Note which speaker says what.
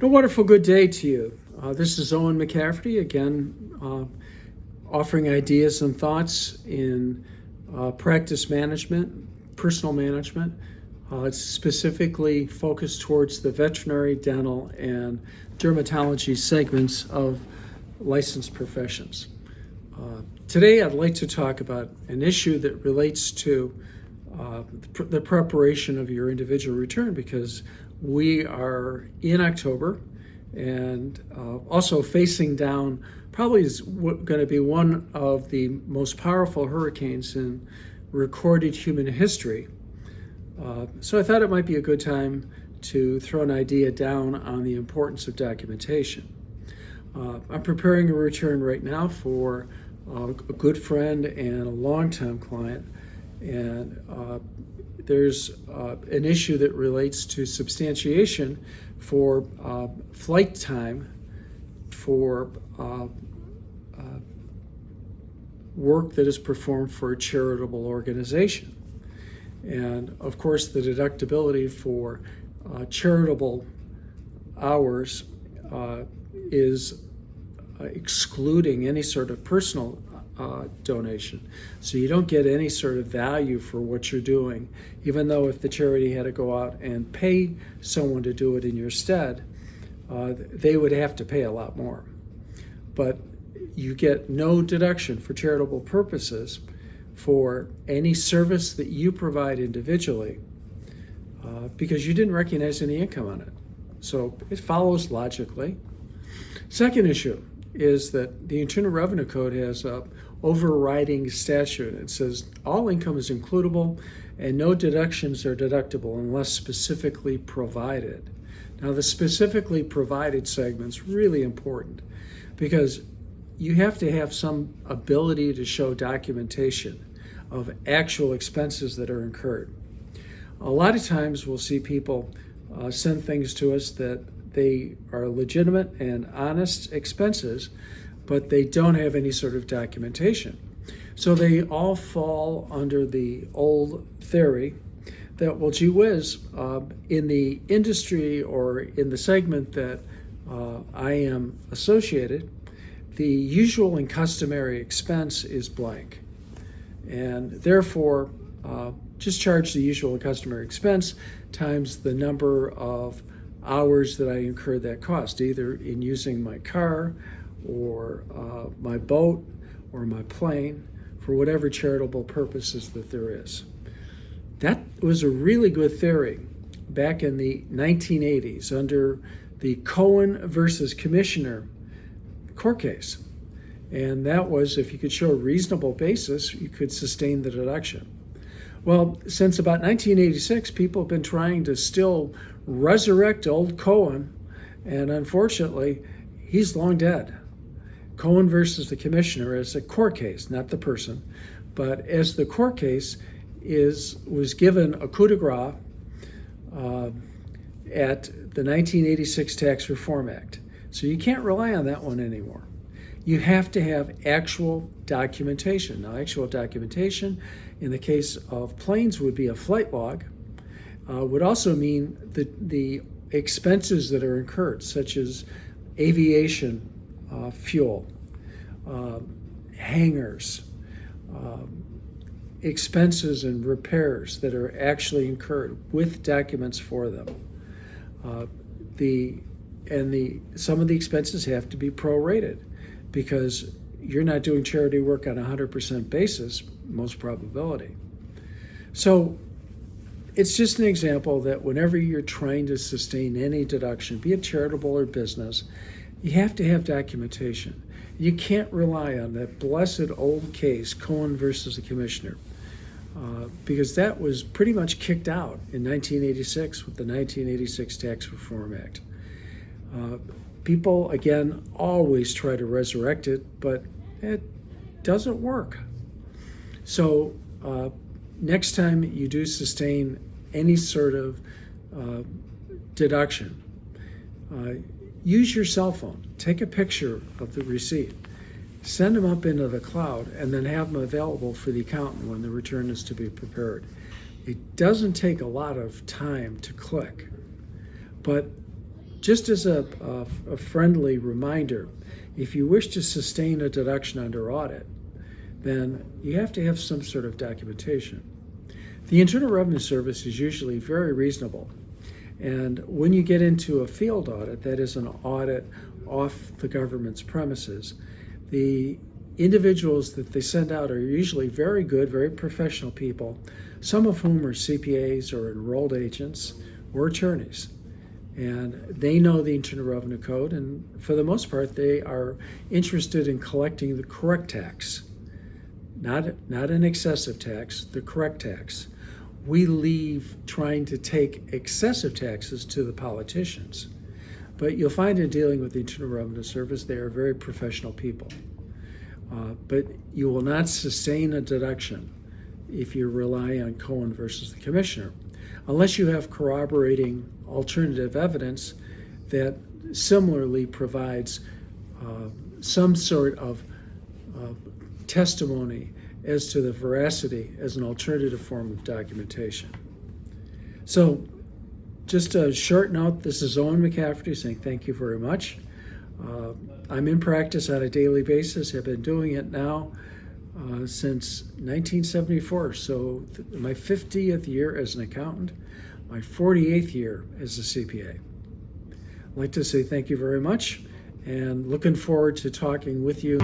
Speaker 1: A wonderful good day to you. This is Owen McCafferty again, offering ideas and thoughts in practice management, personal management. It's specifically focused towards the veterinary, dental, and dermatology segments of licensed professions. Today I'd like to talk about an issue that relates to the preparation of your individual return, because we are in October and also facing down probably is going to be one of the most powerful hurricanes in recorded human history. So I thought it might be a good time to throw an idea down on the importance of documentation. I'm preparing a return right now for a good friend and a longtime client, and there's an issue that relates to substantiation for flight time for work that is performed for a charitable organization. And of course, the deductibility for charitable hours is excluding any sort of personal donation. So you don't get any sort of value for what you're doing, even though if the charity had to go out and pay someone to do it in your stead, they would have to pay a lot more. But you get no deduction for charitable purposes for any service that you provide individually because you didn't recognize any income on it. So it follows logically. Second issue is that the Internal Revenue Code has a overriding statute. It says all income is includable and no deductions are deductible unless specifically provided. Now, the specifically provided segment's really important because you have to have some ability to show documentation of actual expenses that are incurred. A lot of times we'll see people send things to us that they are legitimate and honest expenses, but they don't have any sort of documentation. So they all fall under the old theory that, well, gee whiz, in the industry or in the segment that I am associated, the usual and customary expense is blank. And therefore, just charge the usual and customary expense times the number of hours that I incur that cost, either in using my car or my boat or my plane for whatever charitable purposes that there is. That was a really good theory back in the 1980s under the Cohen versus Commissioner court case. And that was, if you could show a reasonable basis, you could sustain the deduction. Well, since about 1986, people have been trying to still resurrect old Cohen, and unfortunately, he's long dead. Cohen versus the Commissioner is a court case, not the person, but as the court case was given a coup de grace at the 1986 Tax Reform Act. So you can't rely on that one anymore. You have to have actual documentation. Now, actual documentation in the case of planes would be a flight log, would also mean the expenses that are incurred, such as aviation fuel, hangars, expenses and repairs that are actually incurred with documents for them. Some of the expenses have to be prorated because you're not doing charity work on a 100% basis, most probability. So it's just an example that whenever you're trying to sustain any deduction, be it charitable or business, you have to have documentation. You can't rely on that blessed old case, Cohen versus the Commissioner, because that was pretty much kicked out in 1986 with the 1986 Tax Reform Act. People, again, always try to resurrect it, but it doesn't work. So next time you do sustain any sort of deduction, use your cell phone. Take a picture of the receipt. Send them up into the cloud and then have them available for the accountant when the return is to be prepared. It doesn't take a lot of time to click, but Just as a friendly reminder, if you wish to sustain a deduction under audit, then you have to have some sort of documentation. The Internal Revenue Service is usually very reasonable. And when you get into a field audit, that is an audit off the government's premises, the individuals that they send out are usually very good, very professional people, some of whom are CPAs or enrolled agents or attorneys. And they know the Internal Revenue Code, and for the most part, they are interested in collecting the correct tax, not an excessive tax, the correct tax. We leave trying to take excessive taxes to the politicians. But you'll find in dealing with the Internal Revenue Service, they are very professional people. But you will not sustain a deduction if you rely on Cohen versus the commissioner, unless you have corroborating alternative evidence that similarly provides some sort of testimony as to the veracity as an alternative form of documentation. So just a short note, this is Owen McCafferty saying thank you very much. I'm in practice on a daily basis, have been doing it now since 1974, so my 50th year as an accountant, my 48th year as a CPA. I'd like to say thank you very much and looking forward to talking with you.